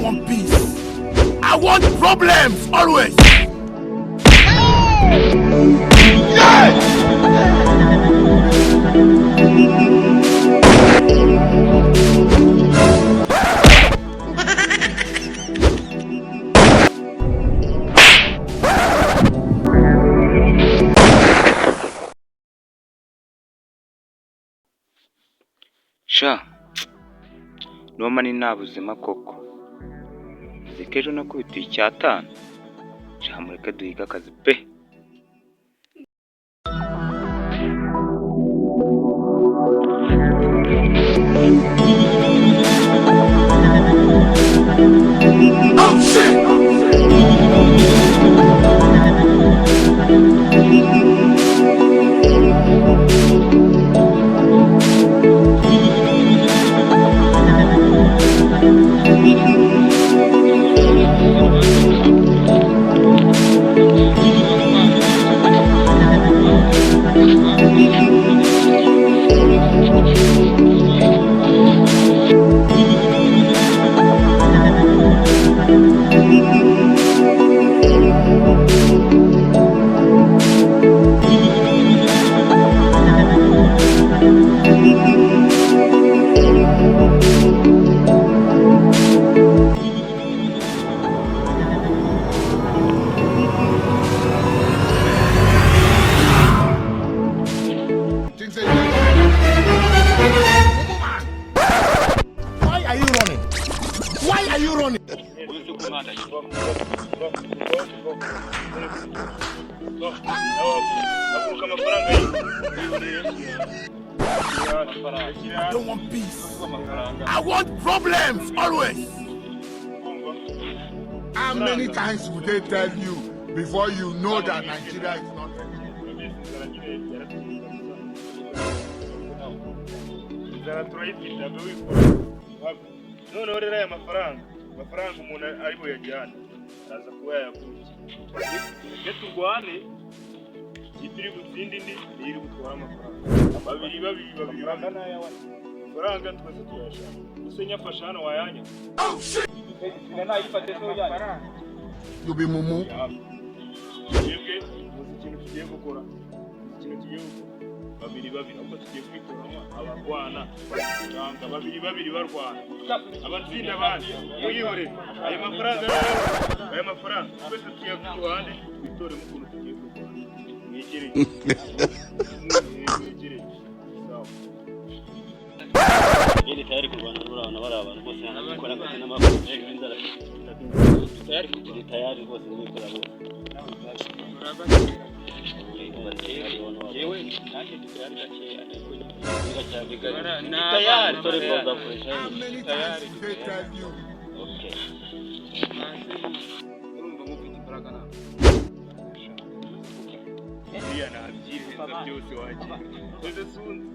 want peace. I want problems always. Sha noma ni nta buzima koko zike ejo nakubitiye icyatanu sha mureke duhiga akazi pe. Why are you running? Why are you running? I don't want peace. I want problems always. How many times would they tell you before you know that Nigeria is not ready? none rero aya mafaranga umuntu ari buyajyane araza kuba yayakuye iyo turwane itiri gutsindi indi iri gutwara amafaranga babiri amafaranga twese tuyashaka usenya fasha hano wayanya You be mumu. yebwe ikintu tugiye gukora babiri uko tugiye kwitoramo abarwana cyangwa babiri barwana abatsinda abandi muyihore ayo mafaranga twese tugiye kuruhande twitore mu kuntu tugiye kurwana mwegereye sawa Yeni tayari kurwana n'urabana bari abantu bose bakora akazi n'amafaranga y'inzara tayari bose n'ibikora bose yewe nanjye tayari gakeya tayari tore boza koresha tayari okay urumva mufite imbaraga na iya nabyiheza byose wagiye twese sunze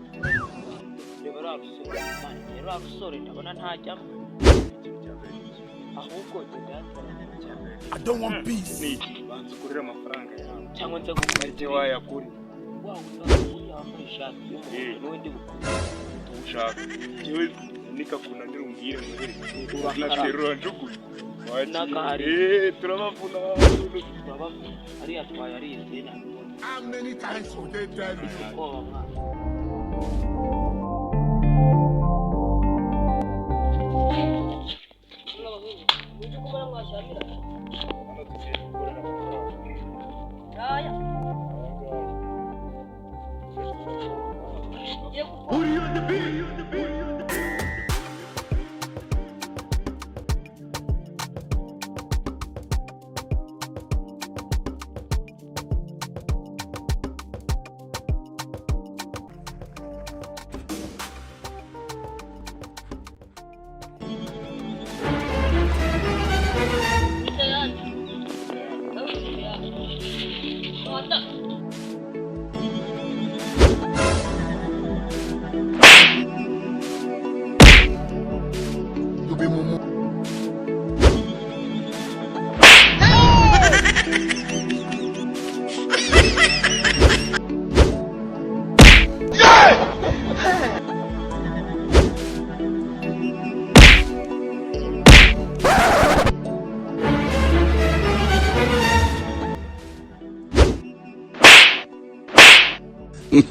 Rero ndabona ntajyamo ahubwo I don't want peace. niki banze ukorera amafaranga yawe cyangwa nze gukorera wayakuri wow yambaye ishati y'umuhondo n'undi ushaka yewe nikakunanira umbwire uranaterura njuguye turabavuna ariya twaye ari izina How many times would they tell you? You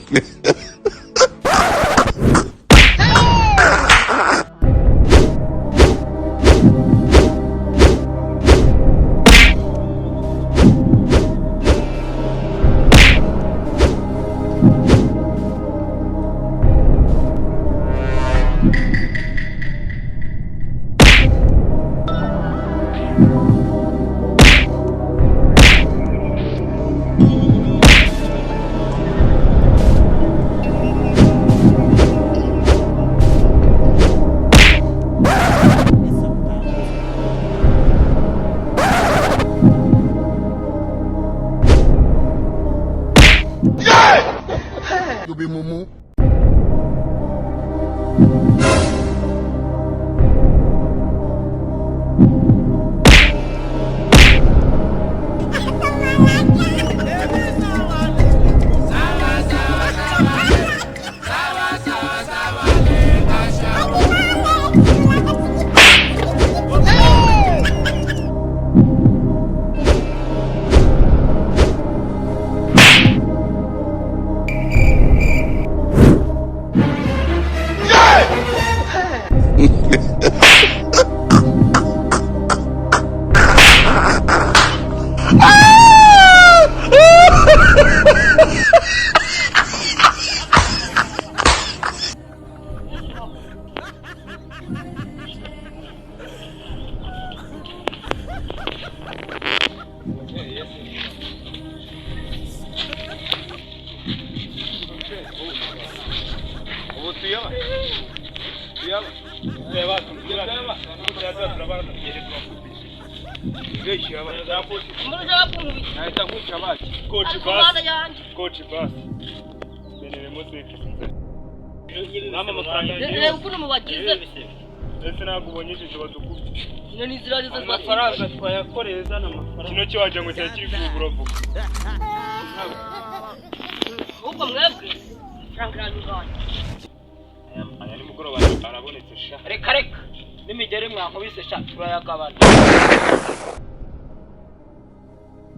be mumu. Coach bus. Mama mafaranga reba ukuntu mubagize ese nagubonyeje badukuze inyoni zirageze amafaranga twayakoreye zana amafaranga kino cyo waje ngo cyakiri kuburavuga ubwo mwebwe cyangiranyuganye aya ni mugoroba arabonetse sha reka nimigere mwankubise sha turayagabana